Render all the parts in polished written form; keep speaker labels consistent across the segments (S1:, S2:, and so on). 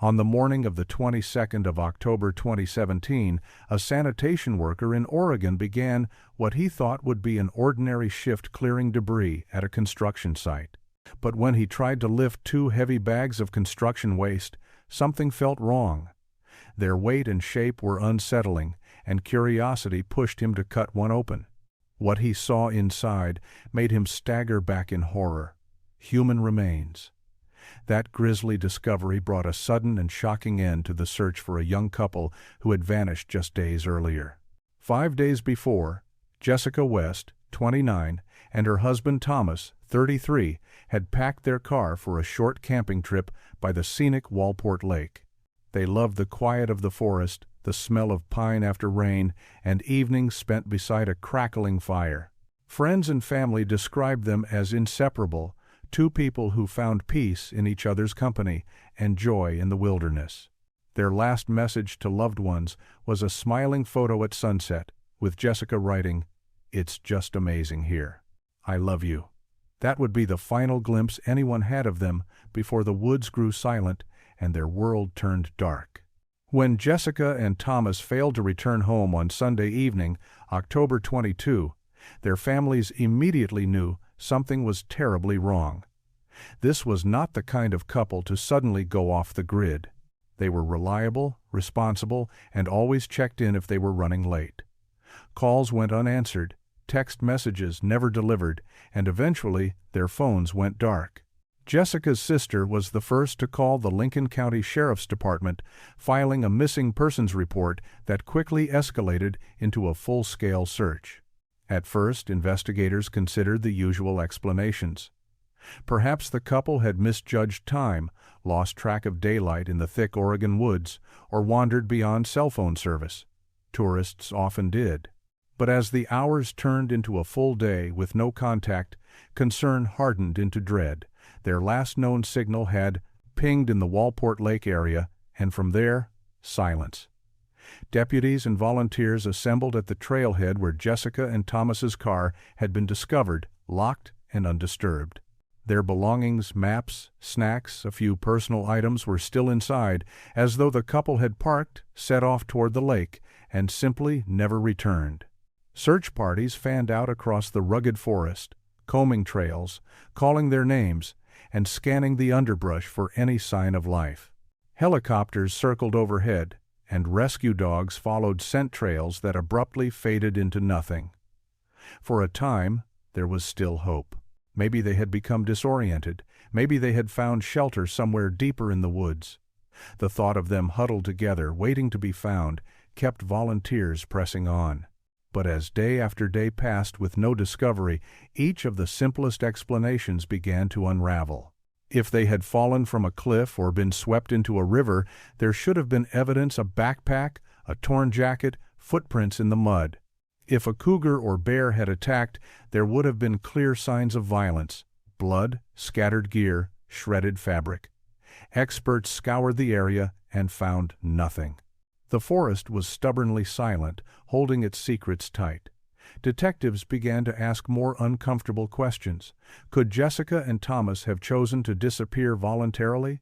S1: On the morning of the 22nd of October 2017, a sanitation worker in Oregon began what he thought would be an ordinary shift clearing debris at a construction site. But when he tried to lift 2 heavy bags of construction waste, something felt wrong. Their weight and shape were unsettling, and curiosity pushed him to cut one open. What he saw inside made him stagger back in horror. Human remains. That grisly discovery brought a sudden and shocking end to the search for a young couple who had vanished just days earlier. 5 days before, Jessica West, 29, and her husband Thomas, 33, had packed their car for a short camping trip by the scenic Walport Lake. They loved the quiet of the forest, the smell of pine after rain, and evenings spent beside a crackling fire. Friends and family described them as inseparable, 2 people who found peace in each other's company and joy in the wilderness. Their last message to loved ones was a smiling photo at sunset, with Jessica writing, "It's just amazing here. I love you." That would be the final glimpse anyone had of them before the woods grew silent and their world turned dark. When Jessica and Thomas failed to return home on Sunday evening, October 22, their families immediately knew something was terribly wrong. This was not the kind of couple to suddenly go off the grid. They were reliable, responsible, and always checked in if they were running late. Calls went unanswered, text messages never delivered, and eventually their phones went dark. Jessica's sister was the first to call the Lincoln County Sheriff's Department, filing a missing persons report that quickly escalated into a full-scale search. At first, investigators considered the usual explanations. Perhaps the couple had misjudged time, lost track of daylight in the thick Oregon woods, or wandered beyond cell phone service. Tourists often did. But as the hours turned into a full day with no contact, concern hardened into dread. Their last known signal had pinged in the Walport Lake area, and from there, silence. Deputies and volunteers assembled at the trailhead where Jessica and Thomas's car had been discovered, locked and undisturbed. Their belongings, maps, snacks, a few personal items were still inside, as though the couple had parked, set off toward the lake, and simply never returned. Search parties fanned out across the rugged forest, combing trails, calling their names, and scanning the underbrush for any sign of life. Helicopters circled overhead, and rescue dogs followed scent trails that abruptly faded into nothing. For a time, there was still hope. Maybe they had become disoriented. Maybe they had found shelter somewhere deeper in the woods. The thought of them huddled together, waiting to be found, kept volunteers pressing on. But as day after day passed with no discovery, each of the simplest explanations began to unravel. If they had fallen from a cliff or been swept into a river, there should have been evidence: a backpack, a torn jacket, footprints in the mud. If a cougar or bear had attacked, there would have been clear signs of violence: blood, scattered gear, shredded fabric. Experts scoured the area and found nothing. The forest was stubbornly silent, holding its secrets tight. Detectives began to ask more uncomfortable questions. Could Jessica and Thomas have chosen to disappear voluntarily?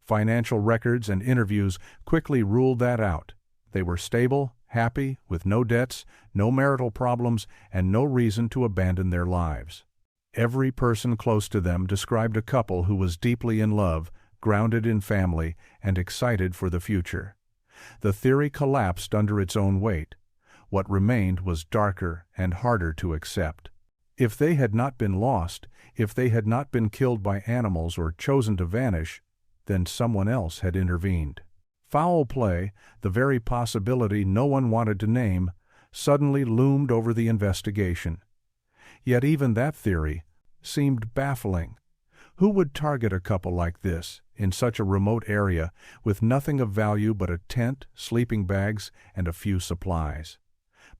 S1: Financial records and interviews quickly ruled that out. They were stable, happy, with no debts, no marital problems, and no reason to abandon their lives. Every person close to them described a couple who was deeply in love, grounded in family, and excited for the future. The theory collapsed under its own weight. What remained was darker and harder to accept. If they had not been lost, if they had not been killed by animals or chosen to vanish, then someone else had intervened. Foul play, the very possibility no one wanted to name, suddenly loomed over the investigation. Yet even that theory seemed baffling. Who would target a couple like this, in such a remote area, with nothing of value but a tent, sleeping bags, and a few supplies?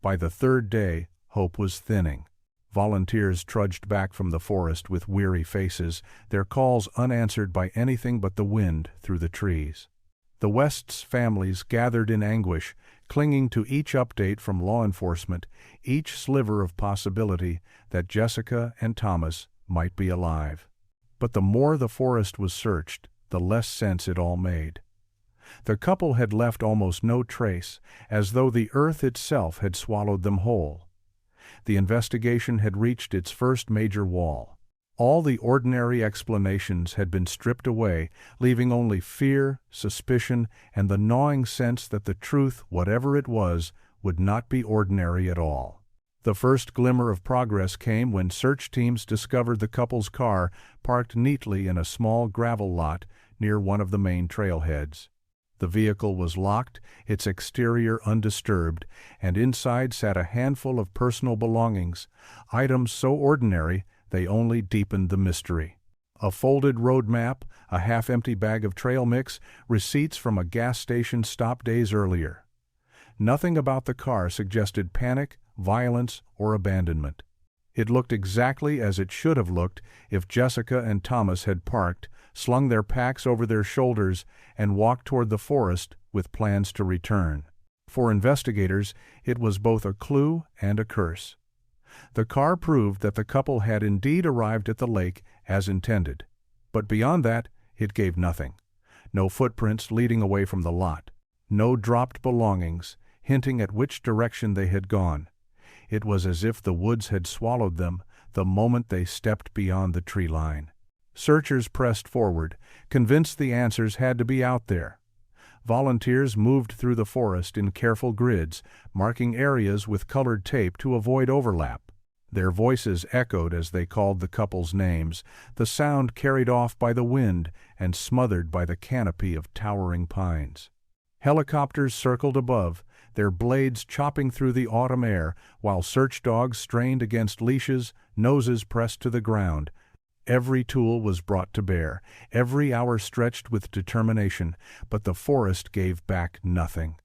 S1: By the third day, hope was thinning. Volunteers trudged back from the forest with weary faces, their calls unanswered by anything but the wind through the trees. The West's families gathered in anguish, clinging to each update from law enforcement, each sliver of possibility that Jessica and Thomas might be alive. But the more the forest was searched, the less sense it all made. The couple had left almost no trace, as though the earth itself had swallowed them whole. The investigation had reached its first major wall. All the ordinary explanations had been stripped away, leaving only fear, suspicion, and the gnawing sense that the truth, whatever it was, would not be ordinary at all. The first glimmer of progress came when search teams discovered the couple's car parked neatly in a small gravel lot near one of the main trailheads. The vehicle was locked, its exterior undisturbed, and inside sat a handful of personal belongings, items so ordinary they only deepened the mystery. A folded road map, a half-empty bag of trail mix, receipts from a gas station stop days earlier. Nothing about the car suggested panic, violence, or abandonment. It looked exactly as it should have looked if Jessica and Thomas had parked, slung their packs over their shoulders, and walked toward the forest with plans to return. For investigators, it was both a clue and a curse. The car proved that the couple had indeed arrived at the lake as intended. But beyond that, it gave nothing. No footprints leading away from the lot. No dropped belongings, hinting at which direction they had gone. It was as if the woods had swallowed them the moment they stepped beyond the tree line. Searchers pressed forward, convinced the answers had to be out there. Volunteers moved through the forest in careful grids, marking areas with colored tape to avoid overlap. Their voices echoed as they called the couple's names, the sound carried off by the wind and smothered by the canopy of towering pines. Helicopters circled above, their blades chopping through the autumn air, while search dogs strained against leashes, noses pressed to the ground. Every tool was brought to bear, every hour stretched with determination, but the forest gave back nothing.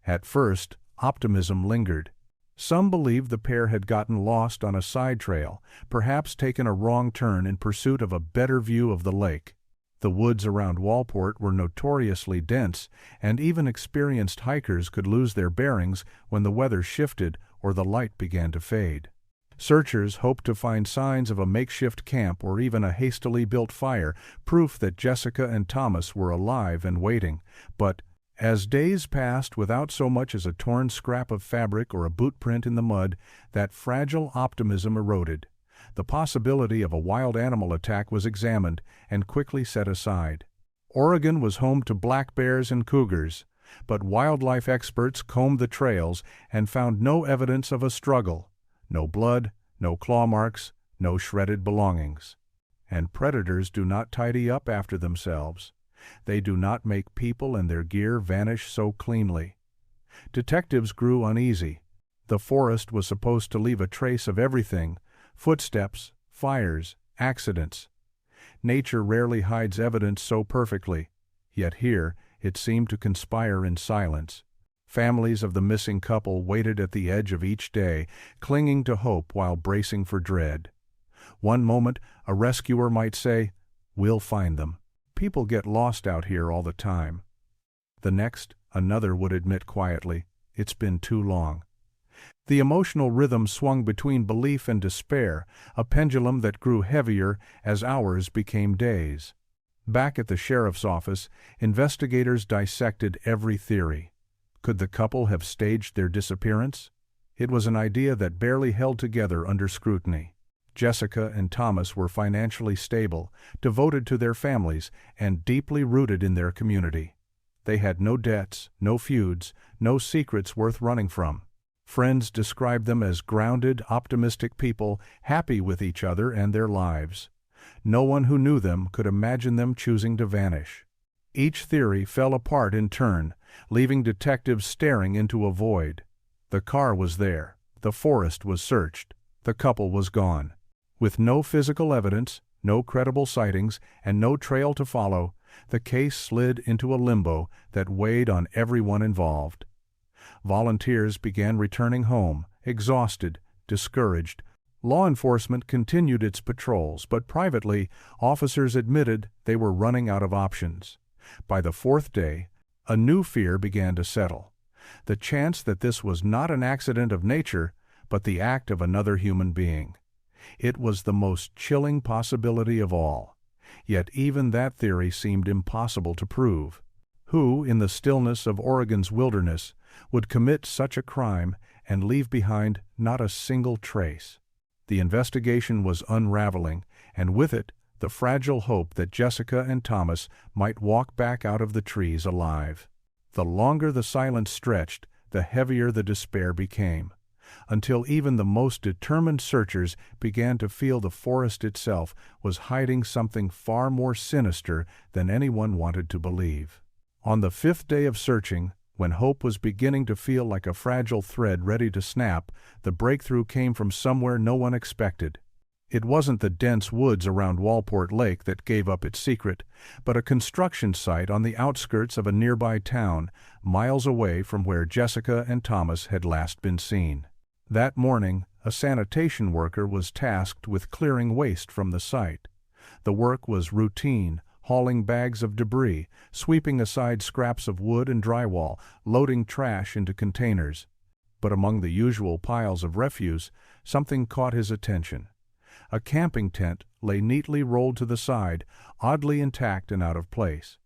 S1: At first, optimism lingered. Some believed the pair had gotten lost on a side trail, perhaps taken a wrong turn in pursuit of a better view of the lake. The woods around Walport were notoriously dense, and even experienced hikers could lose their bearings when the weather shifted or the light began to fade. Searchers hoped to find signs of a makeshift camp or even a hastily built fire, proof that Jessica and Thomas were alive and waiting. But as days passed without so much as a torn scrap of fabric or a boot print in the mud, that fragile optimism eroded. The possibility of a wild animal attack was examined and quickly set aside. Oregon was home to black bears and cougars, but wildlife experts combed the trails and found no evidence of a struggle. No blood, no claw marks, no shredded belongings. And predators do not tidy up after themselves. They do not make people and their gear vanish so cleanly. Detectives grew uneasy. The forest was supposed to leave a trace of everything: footsteps, fires, accidents. Nature rarely hides evidence so perfectly, yet here it seemed to conspire in silence. Families of the missing couple waited at the edge of each day, clinging to hope while bracing for dread. One moment, a rescuer might say, "We'll find them. People get lost out here all the time." The next, another would admit quietly, "It's been too long." The emotional rhythm swung between belief and despair, a pendulum that grew heavier as hours became days. Back at the sheriff's office, investigators dissected every theory. Could the couple have staged their disappearance? It was an idea that barely held together under scrutiny. Jessica and Thomas were financially stable, devoted to their families, and deeply rooted in their community. They had no debts, no feuds, no secrets worth running from. Friends described them as grounded, optimistic people, happy with each other and their lives. No one who knew them could imagine them choosing to vanish. Each theory fell apart in turn, leaving detectives staring into a void. The car was there. The forest was searched. The couple was gone. With no physical evidence, no credible sightings, and no trail to follow, the case slid into a limbo that weighed on everyone involved. Volunteers began returning home, exhausted, discouraged. Law enforcement continued its patrols, but privately, officers admitted they were running out of options. By the fourth day, a new fear began to settle. The chance that this was not an accident of nature, but the act of another human being. It was the most chilling possibility of all. Yet even that theory seemed impossible to prove. Who, in the stillness of Oregon's wilderness, would commit such a crime and leave behind not a single trace? The investigation was unraveling, and with it, the fragile hope that Jessica and Thomas might walk back out of the trees alive. The longer the silence stretched, the heavier the despair became, until even the most determined searchers began to feel the forest itself was hiding something far more sinister than anyone wanted to believe. On the 5th day of searching, when hope was beginning to feel like a fragile thread ready to snap, the breakthrough came from somewhere no one expected. It wasn't the dense woods around Walport Lake that gave up its secret, but a construction site on the outskirts of a nearby town, miles away from where Jessica and Thomas had last been seen. That morning, a sanitation worker was tasked with clearing waste from the site. The work was routine, hauling bags of debris, sweeping aside scraps of wood and drywall, loading trash into containers. But among the usual piles of refuse, something caught his attention. A camping tent lay neatly rolled to the side, oddly intact and out of place.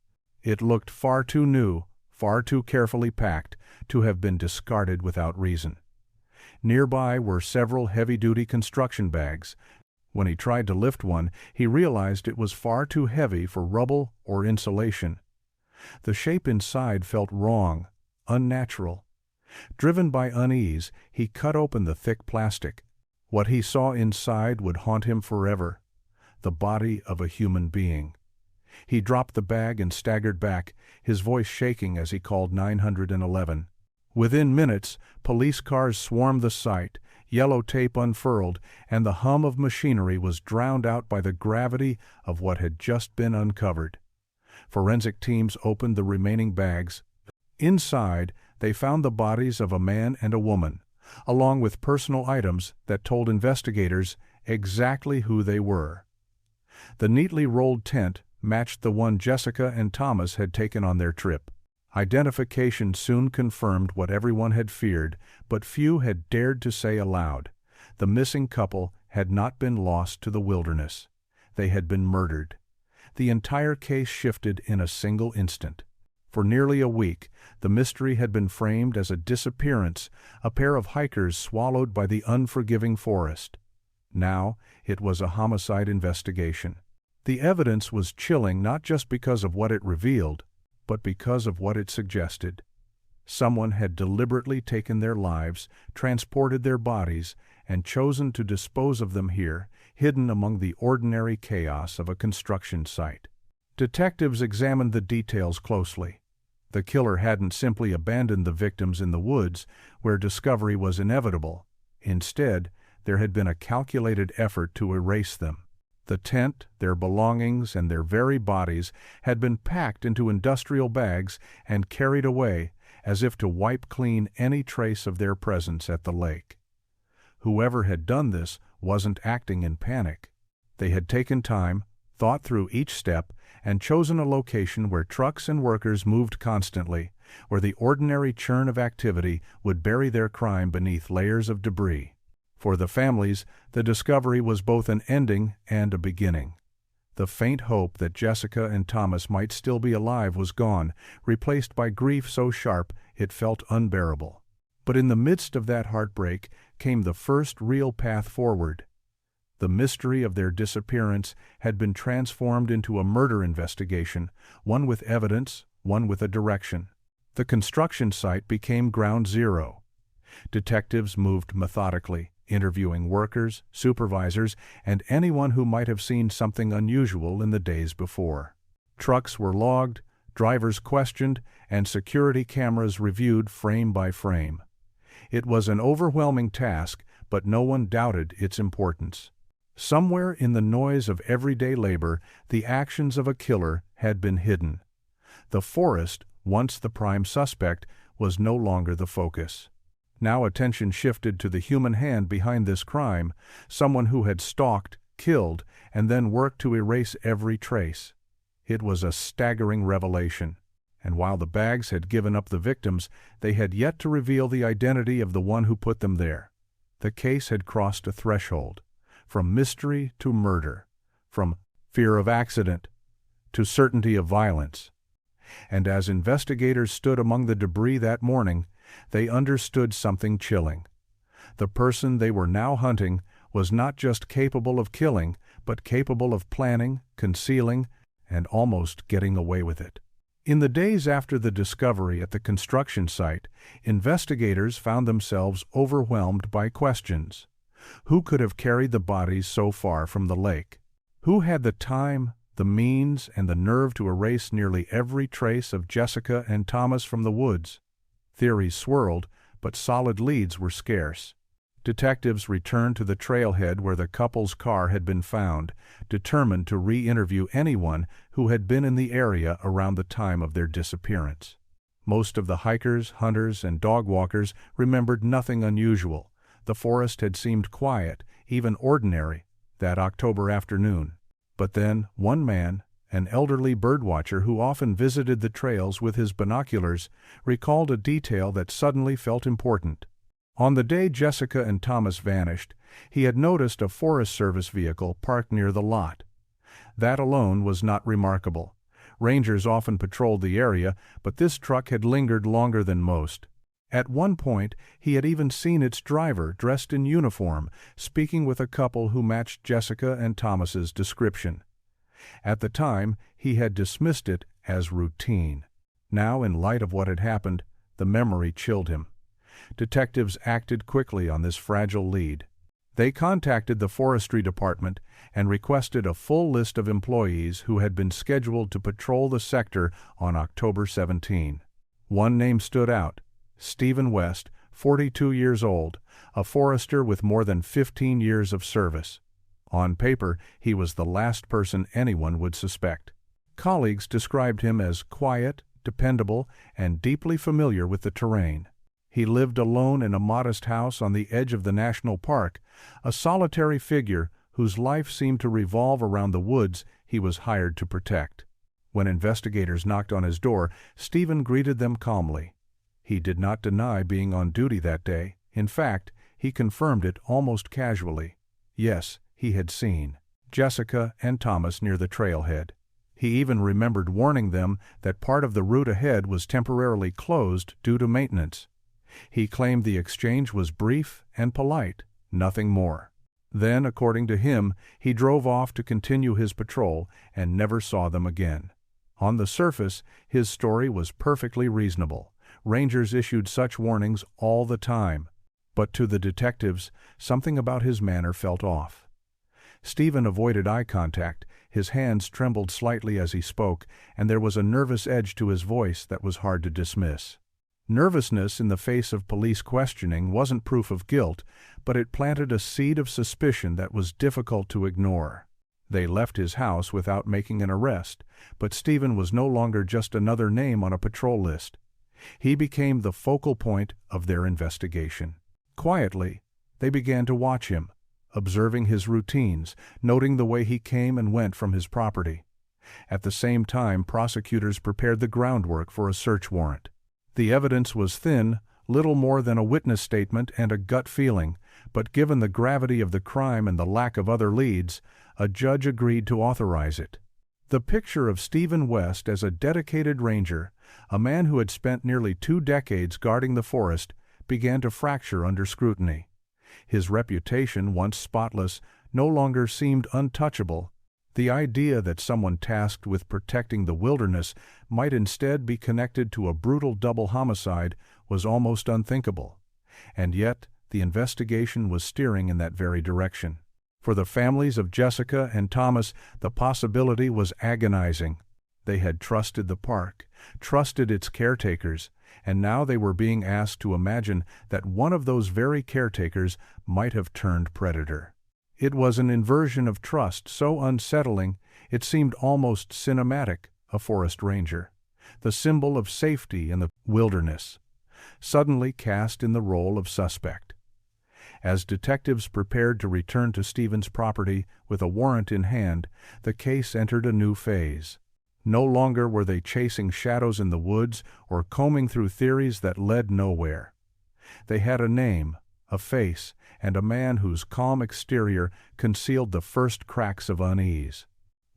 S1: It looked far too new, far too carefully packed, to have been discarded without reason. Nearby were several heavy-duty construction bags. When he tried to lift one, he realized it was far too heavy for rubble or insulation. The shape inside felt wrong, unnatural. Driven by unease, he cut open the thick plastic. What he saw inside would haunt him forever: the body of a human being. He dropped the bag and staggered back, his voice shaking as he called 911. Within minutes, police cars swarmed the site, yellow tape unfurled, and the hum of machinery was drowned out by the gravity of what had just been uncovered. Forensic teams opened the remaining bags. Inside, they found the bodies of a man and a woman, along with personal items that told investigators exactly who they were. The neatly rolled tent matched the one Jessica and Thomas had taken on their trip. Identification soon confirmed what everyone had feared, but few had dared to say aloud. The missing couple had not been lost to the wilderness. They had been murdered. The entire case shifted in a single instant. For nearly a week, the mystery had been framed as a disappearance, a pair of hikers swallowed by the unforgiving forest. Now, it was a homicide investigation. The evidence was chilling not just because of what it revealed, but because of what it suggested. Someone had deliberately taken their lives, transported their bodies, and chosen to dispose of them here, hidden among the ordinary chaos of a construction site. Detectives examined the details closely. The killer hadn't simply abandoned the victims in the woods, where discovery was inevitable. Instead, there had been a calculated effort to erase them. The tent, their belongings, and their very bodies had been packed into industrial bags and carried away, as if to wipe clean any trace of their presence at the lake. Whoever had done this wasn't acting in panic. They had taken time, thought through each step, and chosen a location where trucks and workers moved constantly, where the ordinary churn of activity would bury their crime beneath layers of debris. For the families, the discovery was both an ending and a beginning. The faint hope that Jessica and Thomas might still be alive was gone, replaced by grief so sharp it felt unbearable. But in the midst of that heartbreak came the first real path forward. The mystery of their disappearance had been transformed into a murder investigation, one with evidence, one with a direction. The construction site became ground zero. Detectives moved methodically, interviewing workers, supervisors, and anyone who might have seen something unusual in the days before. Trucks were logged, drivers questioned, and security cameras reviewed frame by frame. It was an overwhelming task, but no one doubted its importance. Somewhere in the noise of everyday labor, the actions of a killer had been hidden. The forest, once the prime suspect, was no longer the focus. Now attention shifted to the human hand behind this crime, someone who had stalked, killed, and then worked to erase every trace. It was a staggering revelation, and while the bags had given up the victims, they had yet to reveal the identity of the one who put them there. The case had crossed a threshold, from mystery to murder, from fear of accident to certainty of violence. And as investigators stood among the debris that morning, they understood something chilling. The person they were now hunting was not just capable of killing, but capable of planning, concealing, and almost getting away with it. In the days after the discovery at the construction site, investigators found themselves overwhelmed by questions. Who could have carried the bodies so far from the lake? Who had the time, the means, and the nerve to erase nearly every trace of Jessica and Thomas from the woods? Theories swirled, but solid leads were scarce. Detectives returned to the trailhead where the couple's car had been found, determined to re-interview anyone who had been in the area around the time of their disappearance. Most of the hikers, hunters, and dog walkers remembered nothing unusual. The forest had seemed quiet, even ordinary, that October afternoon. But then, one man, an elderly birdwatcher who often visited the trails with his binoculars, recalled a detail that suddenly felt important. On the day Jessica and Thomas vanished, he had noticed a Forest Service vehicle parked near the lot. That alone was not remarkable. Rangers often patrolled the area, but this truck had lingered longer than most. At one point, he had even seen its driver dressed in uniform, speaking with a couple who matched Jessica and Thomas's description. At the time, he had dismissed it as routine. Now, in light of what had happened, the memory chilled him. Detectives acted quickly on this fragile lead. They contacted the forestry department and requested a full list of employees who had been scheduled to patrol the sector on October 17. One name stood out: Stephen West, 42 years old, a forester with more than 15 years of service. On paper, he was the last person anyone would suspect. Colleagues described him as quiet, dependable, and deeply familiar with the terrain. He lived alone in a modest house on the edge of the national park, a solitary figure whose life seemed to revolve around the woods he was hired to protect. When investigators knocked on his door, Stephen greeted them calmly. He did not deny being on duty that day. In fact, he confirmed it almost casually. Yes, he had seen Jessica and Thomas near the trailhead. He even remembered warning them that part of the route ahead was temporarily closed due to maintenance. He claimed the exchange was brief and polite, nothing more. Then, according to him, he drove off to continue his patrol and never saw them again. On the surface, his story was perfectly reasonable. Rangers issued such warnings all the time. But to the detectives, something about his manner felt off. Stephen avoided eye contact, his hands trembled slightly as he spoke, and there was a nervous edge to his voice that was hard to dismiss. Nervousness in the face of police questioning wasn't proof of guilt, but it planted a seed of suspicion that was difficult to ignore. They left his house without making an arrest, but Stephen was no longer just another name on a patrol list. He became the focal point of their investigation. Quietly, they began to watch him, observing his routines, noting the way he came and went from his property. At the same time, prosecutors prepared the groundwork for a search warrant. The evidence was thin, little more than a witness statement and a gut feeling, but given the gravity of the crime and the lack of other leads, a judge agreed to authorize it. The picture of Stephen West as a dedicated ranger, a man who had spent nearly 2 decades guarding the forest, began to fracture under scrutiny. His reputation, once spotless, no longer seemed untouchable. The idea that someone tasked with protecting the wilderness might instead be connected to a brutal double homicide was almost unthinkable. And yet, the investigation was steering in that very direction. For the families of Jessica and Thomas, the possibility was agonizing. They had trusted the park, trusted its caretakers, and now they were being asked to imagine that one of those very caretakers might have turned predator. It was an inversion of trust so unsettling it seemed almost cinematic, a forest ranger, the symbol of safety in the wilderness, suddenly cast in the role of suspect. As detectives prepared to return to Stephen's property with a warrant in hand, the case entered a new phase. No longer were they chasing shadows in the woods or combing through theories that led nowhere. They had a name, a face, and a man whose calm exterior concealed the first cracks of unease.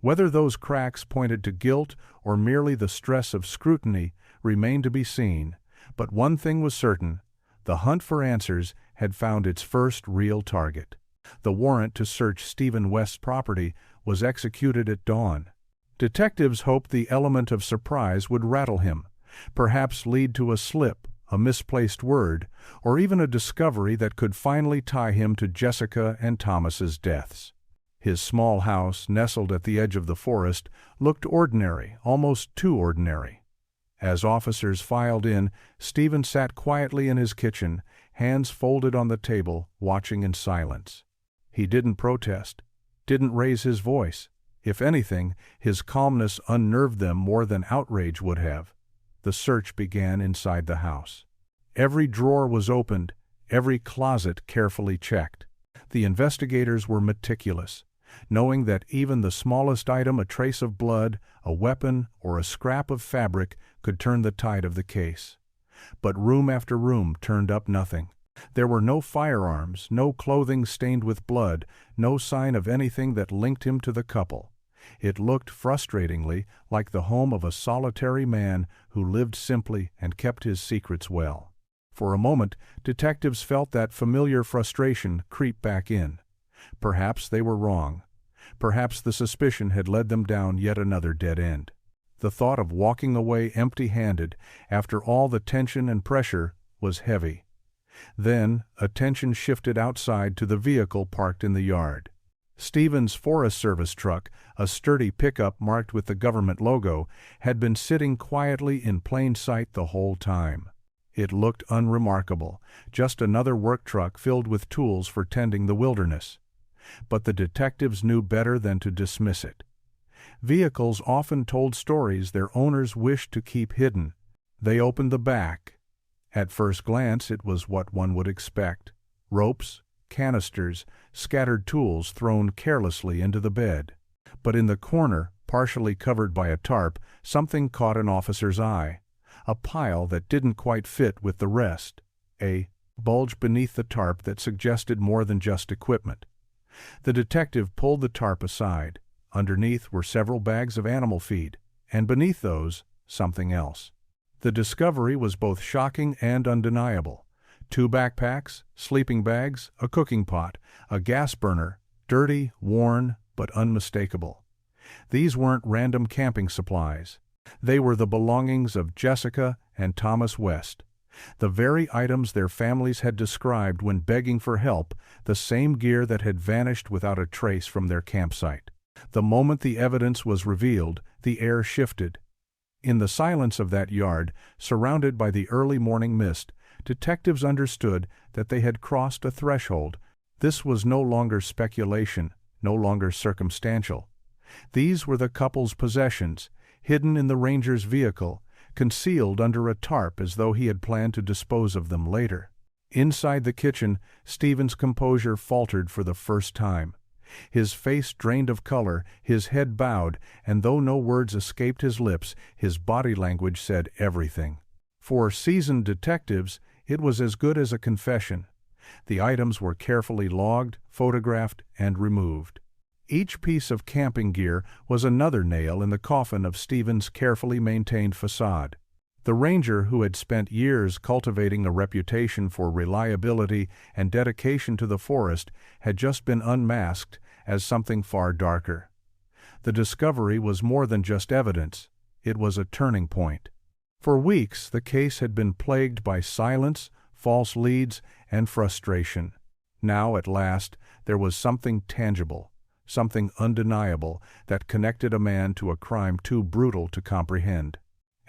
S1: Whether those cracks pointed to guilt or merely the stress of scrutiny remained to be seen, but one thing was certain: the hunt for answers had found its first real target. The warrant to search Stephen West's property was executed at dawn. Detectives hoped the element of surprise would rattle him, perhaps lead to a slip, a misplaced word, or even a discovery that could finally tie him to Jessica and Thomas's deaths. His small house, nestled at the edge of the forest, looked ordinary, almost too ordinary. As officers filed in, Stephen sat quietly in his kitchen, hands folded on the table, watching in silence. He didn't protest, didn't raise his voice. If anything, his calmness unnerved them more than outrage would have. The search began inside the house. Every drawer was opened, every closet carefully checked. The investigators were meticulous, knowing that even the smallest item, a trace of blood, a weapon, or a scrap of fabric, could turn the tide of the case. But room after room turned up nothing. There were no firearms, no clothing stained with blood, no sign of anything that linked him to the couple. It looked frustratingly like the home of a solitary man who lived simply and kept his secrets well. For a moment, detectives felt that familiar frustration creep back in. Perhaps they were wrong. Perhaps the suspicion had led them down yet another dead end. The thought of walking away empty-handed after all the tension and pressure was heavy. Then, attention shifted outside to the vehicle parked in the yard. Stephen's Forest Service truck, a sturdy pickup marked with the government logo, had been sitting quietly in plain sight the whole time. It looked unremarkable, just another work truck filled with tools for tending the wilderness. But the detectives knew better than to dismiss it. Vehicles often told stories their owners wished to keep hidden. They opened the back. At first glance, it was what one would expect: ropes, canisters, scattered tools thrown carelessly into the bed. But in the corner, partially covered by a tarp, something caught an officer's eye. A pile that didn't quite fit with the rest. A bulge beneath the tarp that suggested more than just equipment. The detective pulled the tarp aside. Underneath were several bags of animal feed, and beneath those, something else. The discovery was both shocking and undeniable. 2 backpacks, sleeping bags, a cooking pot, a gas burner, dirty, worn, but unmistakable. These weren't random camping supplies. They were the belongings of Jessica and Thomas West. The very items their families had described when begging for help, the same gear that had vanished without a trace from their campsite. The moment the evidence was revealed, the air shifted. In the silence of that yard, surrounded by the early morning mist, detectives understood that they had crossed a threshold. This was no longer speculation, no longer circumstantial. These were the couple's possessions, hidden in the ranger's vehicle, concealed under a tarp as though he had planned to dispose of them later. Inside the kitchen, Stephen's composure faltered for the first time. His face drained of color, his head bowed, and though no words escaped his lips, his body language said everything. For seasoned detectives, it was as good as a confession. The items were carefully logged, photographed, and removed. Each piece of camping gear was another nail in the coffin of Stephen's carefully maintained facade. The ranger, who had spent years cultivating a reputation for reliability and dedication to the forest, had just been unmasked as something far darker. The discovery was more than just evidence. It was a turning point. For weeks, the case had been plagued by silence, false leads, and frustration. Now, at last, there was something tangible, something undeniable, that connected a man to a crime too brutal to comprehend.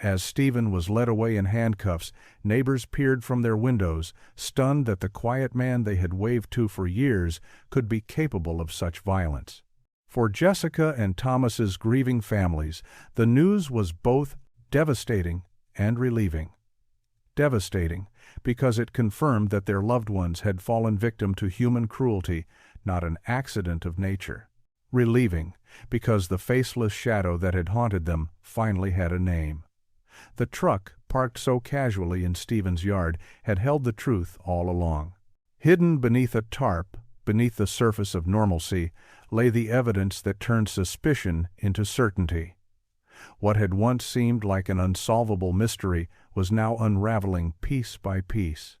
S1: As Stephen was led away in handcuffs, neighbors peered from their windows, stunned that the quiet man they had waved to for years could be capable of such violence. For Jessica and Thomas's grieving families, the news was both devastating and relieving. Devastating, because it confirmed that their loved ones had fallen victim to human cruelty, not an accident of nature. Relieving, because the faceless shadow that had haunted them finally had a name. The truck, parked so casually in Stephen's yard, had held the truth all along. Hidden beneath a tarp, beneath the surface of normalcy, lay the evidence that turned suspicion into certainty. What had once seemed like an unsolvable mystery was now unraveling piece by piece.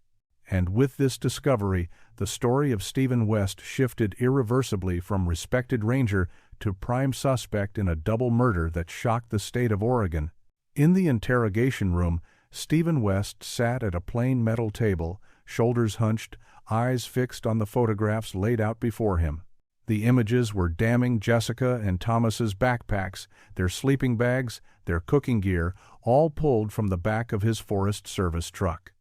S1: And with this discovery, the story of Stephen West shifted irreversibly from respected ranger to prime suspect in a double murder that shocked the state of Oregon. In the interrogation room, Stephen West sat at a plain metal table, shoulders hunched, eyes fixed on the photographs laid out before him. The images were damning Jessica and Thomas's backpacks, their sleeping bags, their cooking gear, all pulled from the back of his Forest Service truck.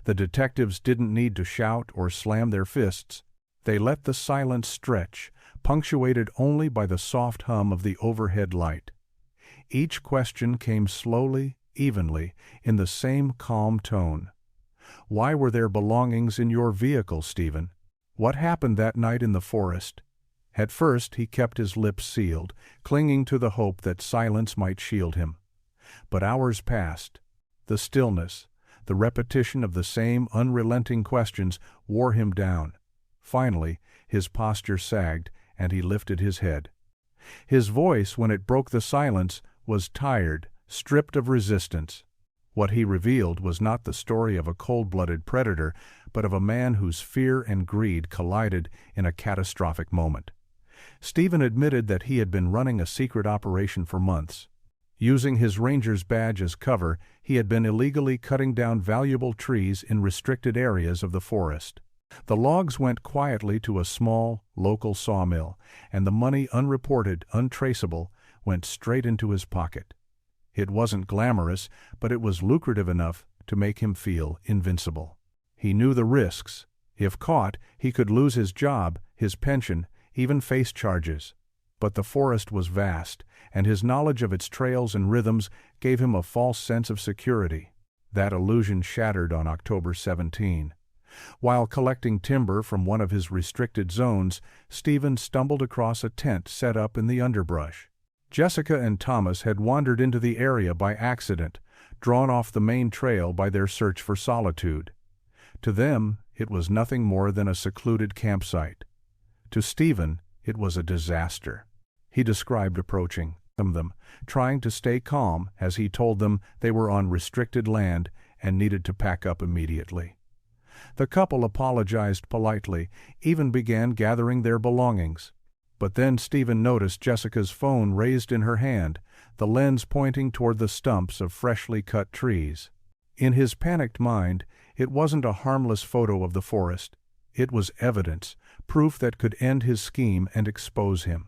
S1: The detectives didn't need to shout or slam their fists. They let the silence stretch, punctuated only by the soft hum of the overhead light. Each question came slowly, evenly, in the same calm tone. Why were there belongings in your vehicle, Stephen? What happened that night in the forest? At first he kept his lips sealed, clinging to the hope that silence might shield him. But hours passed. The stillness, the repetition of the same unrelenting questions wore him down. Finally, his posture sagged, and he lifted his head. His voice, when it broke the silence, was tired, stripped of resistance. What he revealed was not the story of a cold-blooded predator, but of a man whose fear and greed collided in a catastrophic moment. Stephen admitted that he had been running a secret operation for months. Using his ranger's badge as cover, he had been illegally cutting down valuable trees in restricted areas of the forest. The logs went quietly to a small, local sawmill, and the money, unreported, untraceable, went straight into his pocket. It wasn't glamorous, but it was lucrative enough to make him feel invincible. He knew the risks. If caught, he could lose his job, his pension, even face charges. But the forest was vast, and his knowledge of its trails and rhythms gave him a false sense of security. That illusion shattered on October 17. While collecting timber from one of his restricted zones, Stephen stumbled across a tent set up in the underbrush. Jessica and Thomas had wandered into the area by accident, drawn off the main trail by their search for solitude. To them, it was nothing more than a secluded campsite. To Stephen, it was a disaster. He described approaching them, trying to stay calm as he told them they were on restricted land and needed to pack up immediately. The couple apologized politely, even began gathering their belongings. But then Stephen noticed Jessica's phone raised in her hand, the lens pointing toward the stumps of freshly cut trees. In his panicked mind, it wasn't a harmless photo of the forest. It was evidence, proof that could end his scheme and expose him.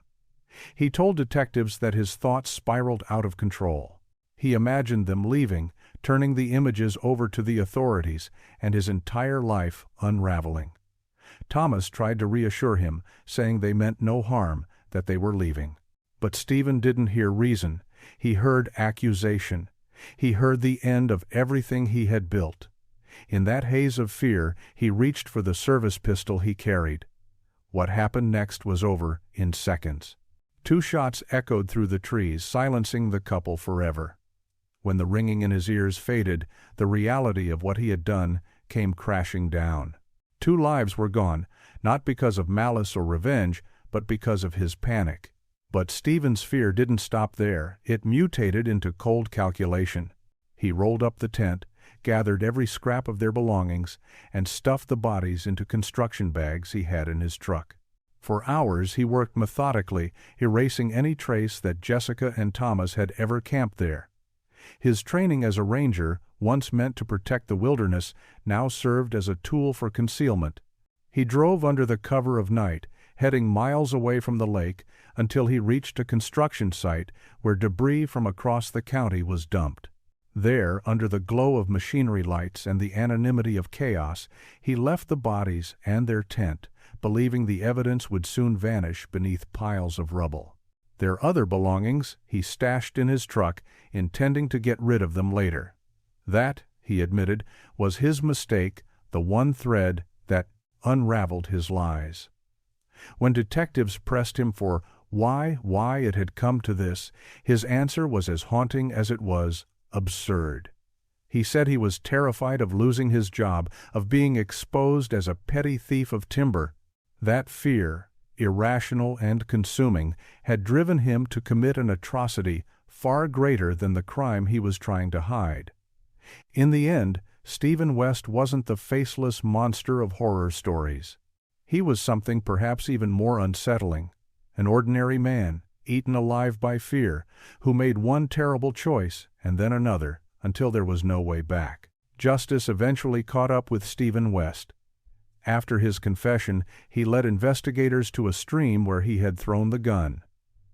S1: He told detectives that his thoughts spiraled out of control. He imagined them leaving, turning the images over to the authorities, and his entire life unraveling. Thomas tried to reassure him, saying they meant no harm, that they were leaving. But Stephen didn't hear reason. He heard accusation. He heard the end of everything he had built. In that haze of fear, he reached for the service pistol he carried. What happened next was over in seconds. 2 shots echoed through the trees, silencing the couple forever. When the ringing in his ears faded, the reality of what he had done came crashing down. 2 lives were gone, not because of malice or revenge, but because of his panic. But Stephen's fear didn't stop there. It mutated into cold calculation. He rolled up the tent, gathered every scrap of their belongings, and stuffed the bodies into construction bags he had in his truck. For hours he worked methodically, erasing any trace that Jessica and Thomas had ever camped there. His training as a ranger, once meant to protect the wilderness, now served as a tool for concealment. He drove under the cover of night, heading miles away from the lake, until he reached a construction site where debris from across the county was dumped. There, under the glow of machinery lights and the anonymity of chaos, he left the bodies and their tent, believing the evidence would soon vanish beneath piles of rubble. Their other belongings he stashed in his truck, intending to get rid of them later. That, he admitted, was his mistake, the one thread that unraveled his lies. When detectives pressed him for why it had come to this, his answer was as haunting as it was absurd. He said he was terrified of losing his job, of being exposed as a petty thief of timber. That fear, irrational and consuming, had driven him to commit an atrocity far greater than the crime he was trying to hide. In the end, Stephen West wasn't the faceless monster of horror stories. He was something perhaps even more unsettling, an ordinary man, eaten alive by fear, who made one terrible choice and then another until there was no way back. Justice eventually caught up with Stephen West. After his confession, he led investigators to a stream where he had thrown the gun.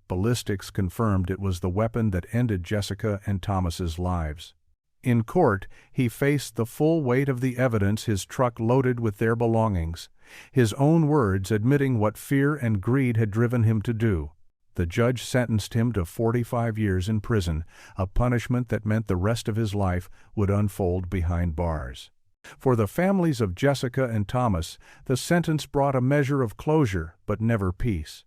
S1: Ballistics confirmed it was the weapon that ended Jessica and Thomas's lives. In court, he faced the full weight of the evidence, his truck loaded with their belongings, his own words admitting what fear and greed had driven him to do. The judge sentenced him to 45 years in prison, a punishment that meant the rest of his life would unfold behind bars. For the families of Jessica and Thomas, the sentence brought a measure of closure, but never peace.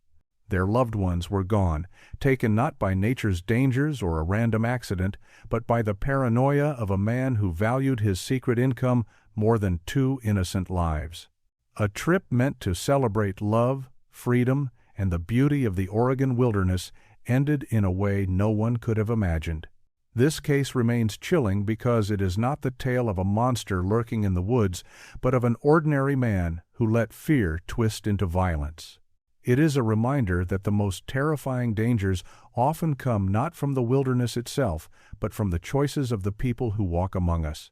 S1: Their loved ones were gone, taken not by nature's dangers or a random accident, but by the paranoia of a man who valued his secret income more than 2 innocent lives. A trip meant to celebrate love, freedom, and the beauty of the Oregon wilderness ended in a way no one could have imagined. This case remains chilling because it is not the tale of a monster lurking in the woods, but of an ordinary man who let fear twist into violence. It is a reminder that the most terrifying dangers often come not from the wilderness itself, but from the choices of the people who walk among us.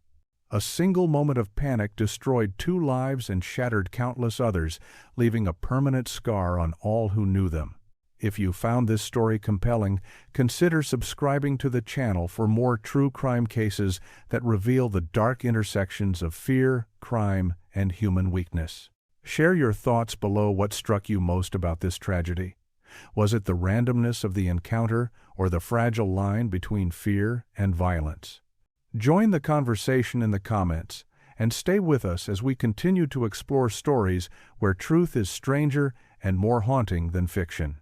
S1: A single moment of panic destroyed 2 lives and shattered countless others, leaving a permanent scar on all who knew them. If you found this story compelling, consider subscribing to the channel for more true crime cases that reveal the dark intersections of fear, crime, and human weakness. Share your thoughts below. What struck you most about this tragedy? Was it the randomness of the encounter or the fragile line between fear and violence? Join the conversation in the comments and stay with us as we continue to explore stories where truth is stranger and more haunting than fiction.